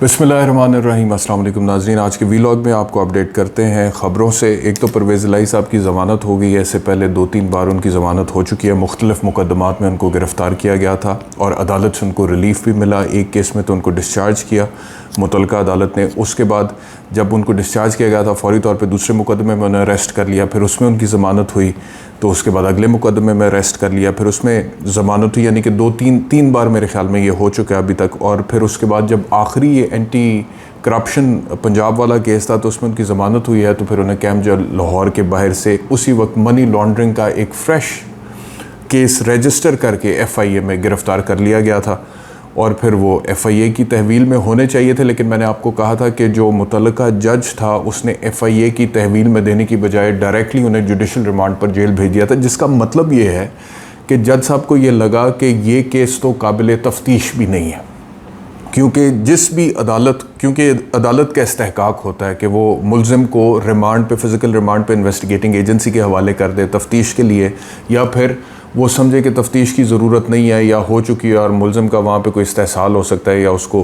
बिस्मिल्लाहिर्रहमानिर्रहीम। अस्सलाम वालेकुम नाज़रीन, आज के वीलॉग में आपको अपडेट करते हैं ख़बरों से। एक तो परवेज़ इलाही साहब की ज़मानत हो गई है। इससे पहले 2-3 बार उनकी ज़मानत हो चुकी है। मुख्तलिफ़ मुकदमात में उनको गिरफ़्तार किया गया था और अदालत से उनको रिलीफ़ भी मिला। एक केस में तो उनको डिस्चार्ज किया मुतलका अदालत ने। उसके बाद जब उनको डिस्चार्ज किया गया था फ़ौरी तौर पर दूसरे मुकदमे में उन्हें अरेस्ट कर लिया। फिर उसमें उनकी ज़मानत हुई तो उसके बाद अगले मुकदमे में अरेस्ट कर लिया। फिर उसमें ज़मानत हुई, यानी कि 2-3 बार मेरे ख़्याल में ये हो चुका है अभी तक। और फिर उसके बाद जब आखिरी ये एंटी करप्शन पंजाब वाला केस था तो उसमें उनकी ज़मानत हुई है। तो फिर उन्हें कैंप जेल लाहौर के बाहर से उसी वक्त मनी लॉन्ड्रिंग का एक फ़्रेश केस रजिस्टर करके FIA में गिरफ़्तार कर लिया गया था। और फिर वो FIA की तहवील में होने चाहिए थे, लेकिन मैंने आपको कहा था कि जो मुतल्लिका जज था उसने FIA की तहवील में देने की बजाय डायरेक्टली उन्हें जुडिशल रिमांड पर जेल भेज दिया था। जिसका मतलब ये है कि जज साहब को ये लगा कि ये केस तो काबिल तफ्तीश भी नहीं है, क्योंकि क्योंकि अदालत का इस्तेहकाक होता है कि वो मुल्ज़िम को रिमांड पे, फ़िज़िकल रिमांड पे इन्वेस्टिगेटिंग एजेंसी के हवाले कर दे तफ्तीश के लिए, या फिर वो समझे कि तफ्तीश की ज़रूरत नहीं है या हो चुकी है और मुल्ज़िम का वहाँ पे कोई इस्तेहसाल हो सकता है या उसको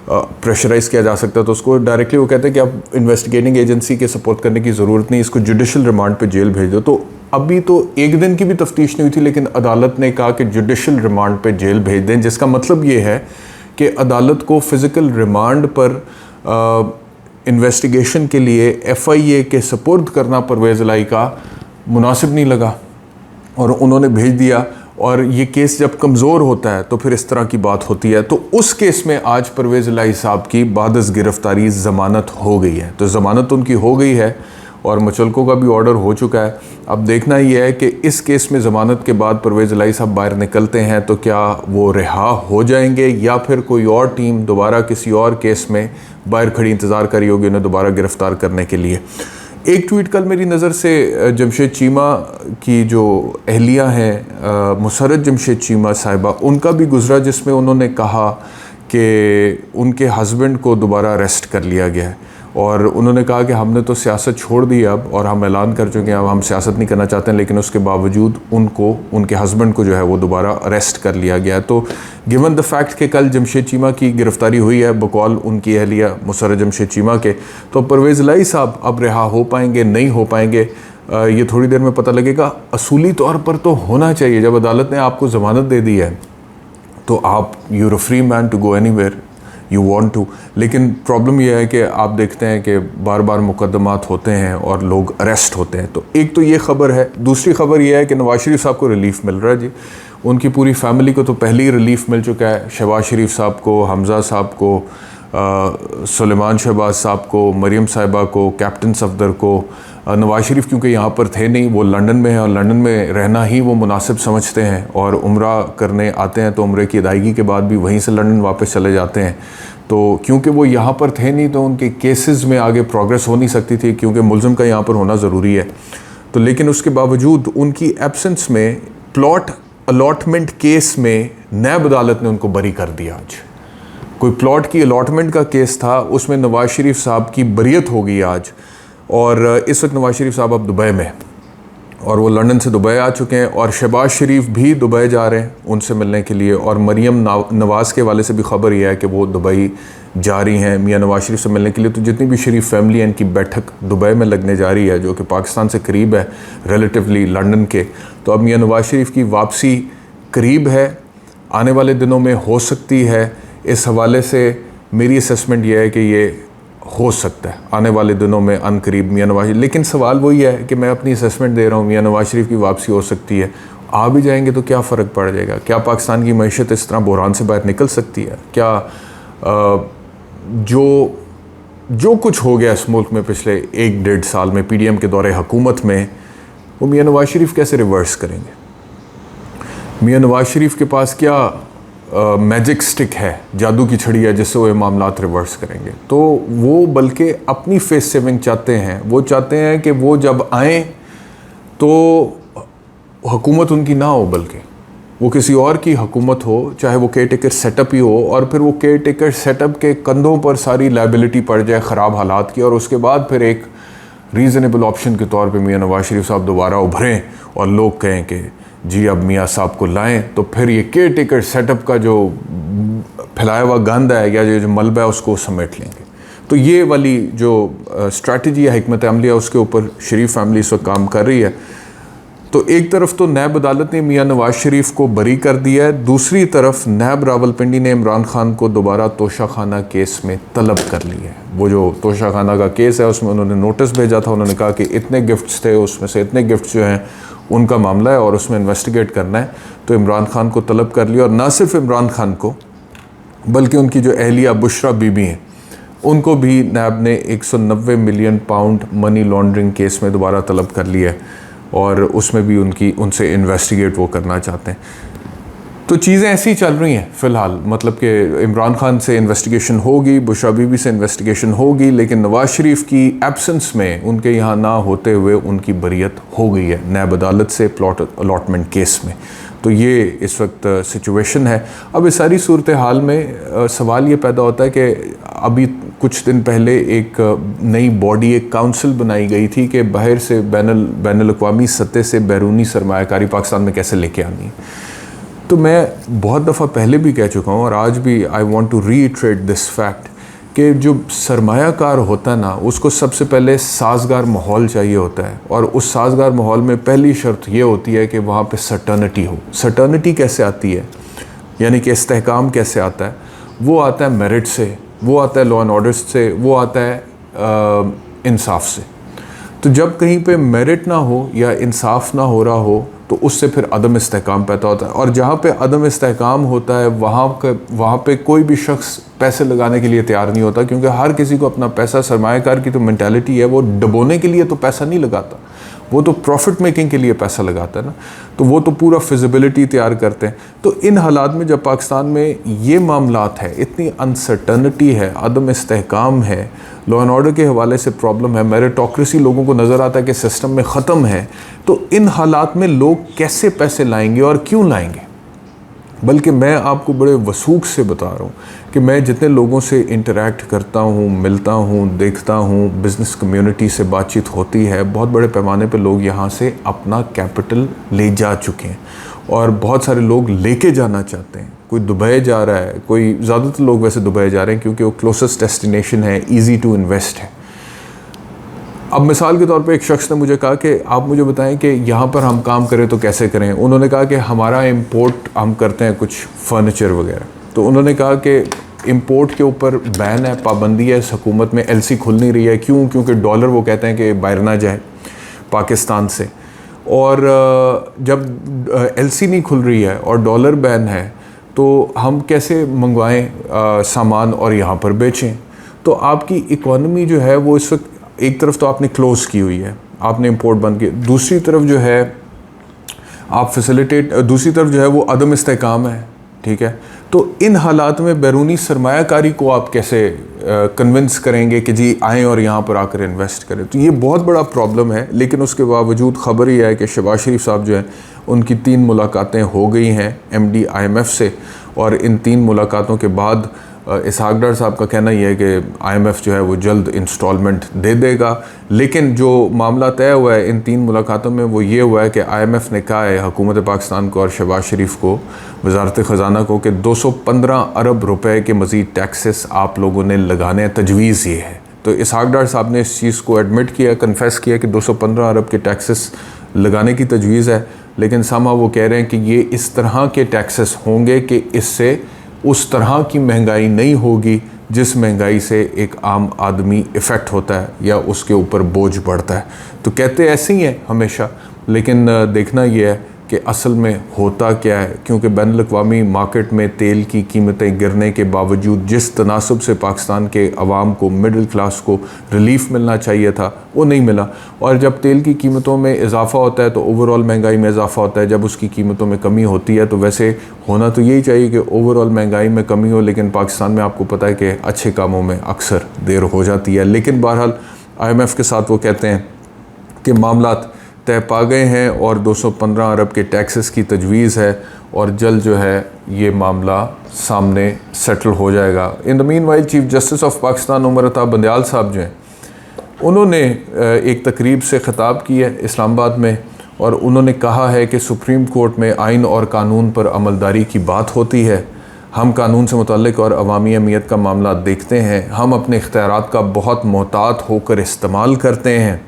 प्रेशराइज़ किया जा सकता है। तो उसको डायरेक्टली वो कहते हैं कि आप इन्वेस्टिगेटिंग एजेंसी के सपोर्ट करने की ज़रूरत नहीं, इसको जुडिशल रिमांड पे जेल भेज दो। तो अभी तो एक दिन की भी तफ्तीश नहीं हुई थी, लेकिन अदालत ने कहा कि जुडिशल रिमांड पे जेल भेज दें। जिसका मतलब ये है कि अदालत को फ़िज़िकल रिमांड पर इन्वेस्टिगेशन के लिए FIA के सपुर्द करना परवेज़ इलाही का मुनासिब नहीं लगा और उन्होंने भेज दिया। और ये केस जब कमज़ोर होता है तो फिर इस तरह की बात होती है। तो उस केस में आज परवेज़ इलाही साहब की बादस गिरफ़्तारी ज़मानत हो गई है। तो ज़मानत उनकी हो गई है और मुचलकों का भी ऑर्डर हो चुका है। अब देखना ये है कि इस केस में ज़मानत के बाद परवेज़ इलाही साहब बाहर निकलते हैं तो क्या वो रिहा हो जाएंगे या फिर कोई और टीम दोबारा किसी और केस में बाहर खड़ी इंतज़ार करी होगी उन्हें दोबारा गिरफ़्तार करने के लिए। एक ट्वीट कल मेरी नज़र से जमशेद चीमा की जो अहलिया हैं मुसर्रत जमशेद चीमा साहिबा, उनका भी गुज़रा, जिसमें उन्होंने कहा कि उनके हस्बैंड को दोबारा अरेस्ट कर लिया गया है और उन्होंने कहा कि हमने तो सियासत छोड़ दी अब और हम ऐलान कर चुके हैं अब हम सियासत नहीं करना चाहते हैं, लेकिन उसके बावजूद उनके हस्बैंड को जो है वो दोबारा अरेस्ट कर लिया गया। तो गिवन द फैक्ट कि कल जमशेद चीमा की गिरफ़्तारी हुई है बकौल उनकी अहलिया मुसर्रत जमशेद चीमा के, तो परवेज़ इलाही साहब अब रिहा हो पाएंगे नहीं हो पाएंगे ये थोड़ी देर में पता लगेगा। असूली तौर पर तो होना चाहिए, जब अदालत ने आपको ज़मानत दे दी है तो आप you're a free man to go anywhere you want to. लेकिन प्रॉब्लम यह है कि आप देखते हैं कि बार बार मुकदमात होते हैं और लोग अरेस्ट होते हैं। तो एक तो ये ख़बर है। दूसरी ख़बर यह है कि नवाज़ शरीफ साहब को रिलीफ़ मिल रहा है जी। उनकी पूरी फैमिली को तो पहले ही रिलीफ़ मिल चुका है। शहबाज शरीफ साहब को, हमज़ा साहब को, सुलेमान शहबाज साहब को, मरियम साहिबा को, कैप्टन सफदर को। नवाज़ शरीफ क्योंकि यहाँ पर थे नहीं, वो लंदन में हैं और लंदन में रहना ही वो मुनासिब समझते हैं और उम्रा करने आते हैं तो उम्रे की अदायगी के बाद भी वहीं से लंदन वापस चले जाते हैं। तो क्योंकि वो यहाँ पर थे नहीं तो उनके केसेस में आगे प्रोग्रेस हो नहीं सकती थी, क्योंकि मुल्ज़िम का यहाँ पर होना ज़रूरी है। तो लेकिन उसके बावजूद उनकी एब्सेंस में प्लॉट अलॉटमेंट केस में नैब अदालत ने उनको बरी कर दिया। आज कोई प्लॉट की अलॉटमेंट का केस था, उसमें नवाज़ शरीफ साहब की बरियत हो गई आज। और इस वक्त नवाज़ शरीफ साहब अब दुबई में और वो लंदन से दुबई आ चुके हैं और शहबाज शरीफ भी दुबई जा रहे हैं उनसे मिलने के लिए। और मरियम नवाज़ के वाले से भी ख़बर यह है कि वो दुबई जा रही हैं मियाँ नवाज़ शरीफ से मिलने के लिए। तो जितनी भी शरीफ फैमिली है इनकी बैठक दुबई में लगने जा रही है, जो कि पाकिस्तान से करीब है रिलेटिवली लंदन के। तो अब मियाँ नवाज़ शरीफ की वापसी करीब है, आने वाले दिनों में हो सकती है। इस हवाले से मेरी असेसमेंट यह है कि ये हो सकता है आने वाले दिनों में अनकरीब मियाँ नवाज़। लेकिन सवाल वही है कि मैं अपनी असेसमेंट दे रहा हूँ, मियाँ नवाज़ शरीफ की वापसी हो सकती है। आ भी जाएंगे तो क्या फ़र्क पड़ जाएगा? क्या पाकिस्तान की मईशत इस तरह बहरान से बाहर निकल सकती है? क्या जो कुछ हो गया इस मुल्क में पिछले 1-1.5 साल में PDM के दौरे हुकूमत में, वो मियाँ नवाज़ शरीफ कैसे रिवर्स करेंगे? मियाँ नवाज़ शरीफ के पास क्या मैजिक स्टिक है, जादू की छड़ी है जिससे वो मामलात रिवर्स करेंगे? तो वो बल्कि अपनी फेस सेविंग चाहते हैं। वो चाहते हैं कि वो जब आएँ तो हुकूमत उनकी ना हो, बल्कि वो किसी और की हुकूमत हो, चाहे वो केयर टेकर सेटअप ही हो, और फिर वो केयर टेकर सेटअप के कंधों पर सारी लायबिलिटी पड़ जाए ख़राब हालात की, और उसके बाद फिर एक रीज़नेबल ऑप्शन के तौर पे मियाँ नवाज़ शरीफ साहब दोबारा उभरें और लोग कहें कि जी अब मियाँ साहब को लाएं, तो फिर ये केयर टेकर सेटअप का जो फैलाया हुआ गंद है या जो मलबा है उसको समेट लेंगे। तो ये वाली जो स्ट्रैटेजी है, हिकमत अमली है, उसके ऊपर शरीफ फैमिली इस वक्त काम कर रही है। तो एक तरफ तो नैब अदालत ने मियाँ नवाज शरीफ को बरी कर दिया है, दूसरी तरफ नैब रावलपिंडी ने इमरान खान को दोबारा तोशाखाना केस में तलब कर लिया है। वो जो तोशाखाना का केस है उसमें उन्होंने नोटिस भेजा था, उन्होंने कहा कि इतने गिफ्ट्स थे, उसमें से इतने गिफ्ट्स जो हैं उनका मामला है और उसमें इन्वेस्टिगेट करना है। तो इमरान खान को तलब कर लिया, और ना सिर्फ इमरान खान को बल्कि उनकी जो अहलिया बुशरा बीबी हैं उनको भी नैब ने 190 million pound money laundering case में दोबारा तलब कर लिया है, और उसमें भी उनसे इन्वेस्टिगेट वो करना चाहते हैं। तो चीज़ें ऐसी चल रही हैं फ़िलहाल, मतलब कि इमरान खान से इन्वेस्टिगेशन होगी, बुशरा बीबी से इन्वेस्टिगेशन होगी, लेकिन नवाज शरीफ की एब्सेंस में, उनके यहाँ ना होते हुए उनकी बरियत हो गई है नैब अदालत से प्लॉट अलॉटमेंट केस में। तो ये इस वक्त सिचुएशन है। अब इस सारी सूरत हाल में सवाल ये पैदा होता है कि अभी कुछ दिन पहले एक नई बॉडी, एक काउंसिल बनाई गई थी कि बाहर से बैनुल-अक़वामी सतह से बैरूनी सरमायाकारी पाकिस्तान में कैसे लेके आनी है। तो मैं बहुत दफ़ा पहले भी कह चुका हूँ और आज भी I want to reiterate this fact कि जो सरमायाकार होता है ना, उसको सबसे पहले साजगार माहौल चाहिए होता है, और उस साजगार माहौल में पहली शर्त ये होती है कि वहाँ पे सर्टेनिटी हो। सर्टेनिटी कैसे आती है, यानी कि इस्तेहकाम कैसे आता है? वो आता है मेरिट से, वो आता है लॉ एंड ऑर्डर से, वो आता है इंसाफ से। तो जब कहीं पे मेरिट ना हो या इंसाफ ना हो रहा हो तो उससे फिर अदम इस्तेहकाम पैदा होता है, और जहाँ पे अदम इस्तेहकाम होता है वहाँ पे कोई भी शख्स पैसे लगाने के लिए तैयार नहीं होता, क्योंकि हर किसी को अपना पैसा, सरमायाकार की तो मेंटालिटी है, वो डबोने के लिए तो पैसा नहीं लगाता, वो तो प्रॉफिट मेकिंग के लिए पैसा लगाता है ना। तो वो तो पूरा फिजिबिलिटी तैयार करते हैं। तो इन हालात में जब पाकिस्तान में ये मामलात है, इतनी अनसर्टनिटी है, अदम इस्तेहकाम है, लॉ एंड ऑर्डर के हवाले से प्रॉब्लम है, मेरिटोक्रेसी लोगों को नज़र आता है कि सिस्टम में ख़त्म है, तो इन हालात में लोग कैसे पैसे लाएंगे और क्यों लाएंगे? बल्कि मैं आपको बड़े वसूख से बता रहा हूँ कि मैं जितने लोगों से इंटरेक्ट करता हूँ, मिलता हूँ, देखता हूँ, बिज़नेस कम्युनिटी से बातचीत होती है, बहुत बड़े पैमाने पे लोग यहाँ से अपना कैपिटल ले जा चुके हैं, और बहुत सारे लोग लेके जाना चाहते हैं। कोई दुबई जा रहा है, कोई, ज़्यादातर लोग वैसे दुबई जा रहे हैं क्योंकि वो क्लोजेस्ट डेस्टिनेशन है, ईज़ी टू इन्वेस्ट है। अब मिसाल के तौर पे एक शख्स ने मुझे कहा कि आप मुझे बताएं कि यहाँ पर हम काम करें तो कैसे करें। उन्होंने कहा कि हमारा इंपोर्ट हम करते हैं कुछ फर्नीचर वगैरह, तो उन्होंने कहा कि इंपोर्ट के ऊपर बैन है, पाबंदी है, हुकूमत में एलसी खुल नहीं रही है। क्यों? क्योंकि डॉलर वो कहते हैं कि बाहर ना जाए पाकिस्तान से, और जब एलसी नहीं खुल रही है और डॉलर बैन है तो हम कैसे मंगवाएं सामान और यहाँ पर बेचें? तो आपकी इकोनॉमी जो है वो इस वक्त एक तरफ तो आपने क्लोज़ की हुई है, आपने इंपोर्ट बंद किया, दूसरी तरफ जो है आप फैसिलिटेट, दूसरी तरफ जो है वो अदम इस्तेहकाम है, ठीक है। तो इन हालात में बैरूनी सरमायाकारी को आप कैसे कन्विंस करेंगे कि जी आएँ और यहाँ पर आकर इन्वेस्ट करें? तो ये बहुत बड़ा प्रॉब्लम है। लेकिन उसके बावजूद ख़बर ये है कि शहबाज शरीफ साहब जो हैं उनकी 3 मुलाकातें हो गई हैं MD IMF से, और इन 3 मुलाकातों के बाद इसहाक डार साहब का कहना यह है कि IMF जो है वो जल्द इंस्टॉलमेंट दे देगा। लेकिन जो मामला तय हुआ है इन 3 मुलाकातों में वो ये हुआ है कि IMF ने कहा है हुकूमत पाकिस्तान को और शहबाज शरीफ को, वजारत ख़जाना को, कि 215 अरब रुपए के मज़ीद टैक्सेस आप लोगों ने लगाने, तजवीज़ ये है। तो इसहाक डार साहब ने इस चीज़ को एडमिट किया, कन्फेस किया कि 215 अरब के टैक्सेस लगाने की तजवीज़ है, लेकिन सामा वो कह रहे हैं कि ये इस तरह के टैक्सेस होंगे कि इससे उस तरह की महंगाई नहीं होगी जिस महंगाई से एक आम आदमी इफ़ेक्ट होता है या उसके ऊपर बोझ बढ़ता है। तो कहते ऐसे ही हैं हमेशा, लेकिन देखना यह है कि असल में होता क्या है, क्योंकि बैनुल-अक़वामी मार्केट में तेल की कीमतें गिरने के बावजूद जिस तनासब से पाकिस्तान के अवाम को, मिडिल क्लास को रिलीफ मिलना चाहिए था वो नहीं मिला। और जब तेल की कीमतों में इजाफ़ा होता है तो ओवरऑल महंगाई में इजाफ़ा होता है, जब उसकी कीमतों में कमी होती है तो वैसे होना तो यही चाहिए कि ओवरऑल महंगाई में कमी हो, लेकिन पाकिस्तान में आपको पता है कि अच्छे कामों में अक्सर देर हो जाती है। लेकिन बहरहाल IMF के साथ वो कहते हैं कि मामलात तय पा गए हैं और 215 अरब के टैक्सेस की तजवीज़ है, और जल्द जो है ये मामला सामने सेटल हो जाएगा। In the meanwhile chief justice of Pakistan Umar Ata Bandial साहब जो हैं उन्होंने एक तकरीब से ख़िताब किया है इस्लामाबाद में, और उन्होंने कहा है कि सुप्रीम कोर्ट में आइन और कानून पर अमलदारी की बात होती है। हम कानून से मुतल्लिक़ और अवामी अहमियत का मामला देखते हैं। हम अपने इख्तियारात का बहुत मोहतात होकर इस्तेमाल करते हैं।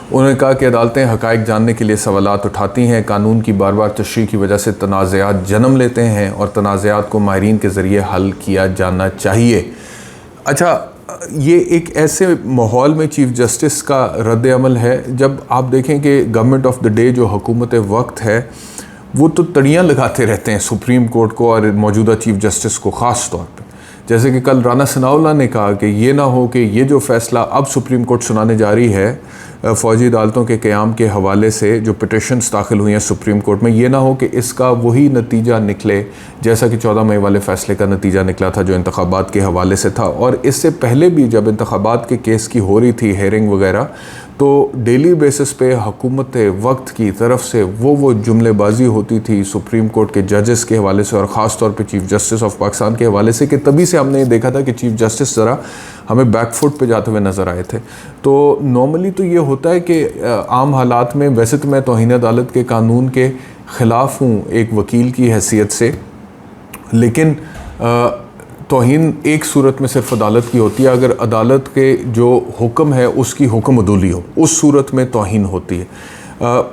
उन्होंने कहा कि अदालतें हक़ाइक़ जानने के लिए सवालात उठाती हैं, कानून की बार बार तशरीह की वजह से तनाज़ात जन्म लेते हैं और तनाज़ात को माहिरीन के ज़रिए हल किया जाना चाहिए। अच्छा, ये एक ऐसे माहौल में चीफ़ जस्टिस का रद्द-ए-अमल है जब आप देखें कि गवर्नमेंट ऑफ द डे जो हुकूमत वक्त है वो तो तड़ियाँ लगाते रहते हैं सुप्रीम कोर्ट को और मौजूदा चीफ़ जस्टिस को ख़ास तौर पे। जैसे कि कल राना सनाउल्लाह ने कहा कि ये ना हो कि ये जो फ़ैसला अब सुप्रीम कोर्ट सुनाने जा रही है फ़ौजी अदालतों के क़याम के हवाले से जो पिटिशन्स दाखिल हुई हैं सुप्रीम कोर्ट में, ये ना हो कि इसका वही नतीजा निकले जैसा कि 14 मई वाले फ़ैसले का नतीजा निकला था जो इंतख़ाबात के हवाले से था। और इससे पहले भी जब इंतख़ाबात के केस की हो रही थी हेयरिंग वगैरह, तो डेली बेसिस पे हुकूमत वक्त की तरफ से वो जुमलेबाजी होती थी सुप्रीम कोर्ट के जजेस के हवाले से और ख़ास तौर पे चीफ़ जस्टिस ऑफ पाकिस्तान के हवाले से, कि तभी से हमने ये देखा था कि चीफ़ जस्टिस ज़रा हमें बैकफुट पे जाते हुए नज़र आए थे। तो नॉर्मली तो ये होता है कि आम हालात में, वैसे तो मैं तौहीन अदालत के कानून के ख़िलाफ़ हूँ एक वकील की हैसियत से, लेकिन तौहीन एक सूरत में सिर्फ अदालत की होती है, अगर अदालत के जो हुक्म है उसकी हुक्म अदूली हो, उस सूरत में तौहीन होती है।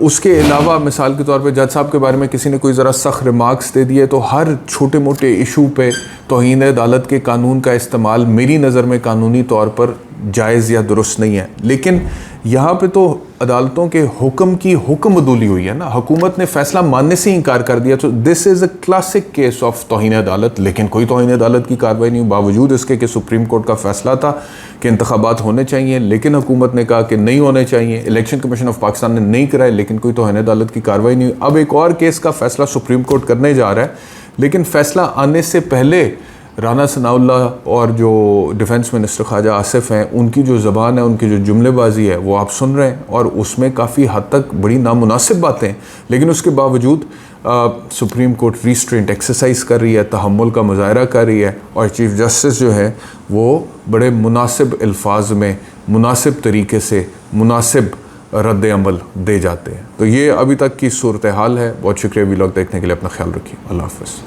उसके अलावा मिसाल के तौर पे जज साहब के बारे में किसी ने कोई ज़रा सख्त रिमार्क्स दे दिए तो हर छोटे मोटे इशू पे तौहीन अदालत के कानून का इस्तेमाल मेरी नज़र में कानूनी तौर पर जायज़ या दुरुस्त नहीं है। लेकिन यहाँ पे तो अदालतों के हुक्म की हुक्म अदूली हुई है ना, हुकूमत ने फ़ैसला मानने से इनकार कर दिया। तो this is a classic case of तौहीन अदालत। लेकिन कोई तौहीन अदालत की कार्रवाई नहीं, बावजूद इसके कि सुप्रीम कोर्ट का फ़ैसला था कि इंतखाबात होने चाहिए, लेकिन हुकूमत ने कहा कि नहीं होने चाहिए। इलेक्शन कमीशन ऑफ पाकिस्तान ने नहीं कराए, लेकिन कोई तौहीन अदालत की कार्रवाई नहीं हुई। अब एक और केस का फ़ैसला सुप्रीम कोर्ट करने जा रहा है, लेकिन फ़ैसला आने से पहले राना सनाउल्लाह और जो डिफेंस मिनिस्टर ख्वाजा आसिफ हैं, उनकी जो ज़बान है, उनकी जो जुमलेबाजी है, वो आप सुन रहे हैं और उसमें काफ़ी हद तक बड़ी नामुनासिब बातें हैं। लेकिन उसके बावजूद सुप्रीम कोर्ट रिस्ट्रेंट एक्सरसाइज कर रही है, तहम्मुल का मुजाहरा कर रही है और चीफ़ जस्टिस जो है वो बड़े मुनासिब अल्फाज में, मुनासिब तरीके से मुनासिब रद्द अमल दे जाते हैं। तो ये अभी तक की सूरत हाल है। बहुत शुक्रिया वीलॉग देखने के लिए। अपना ख्याल रखिए। अल्लाह हाफ़िज़।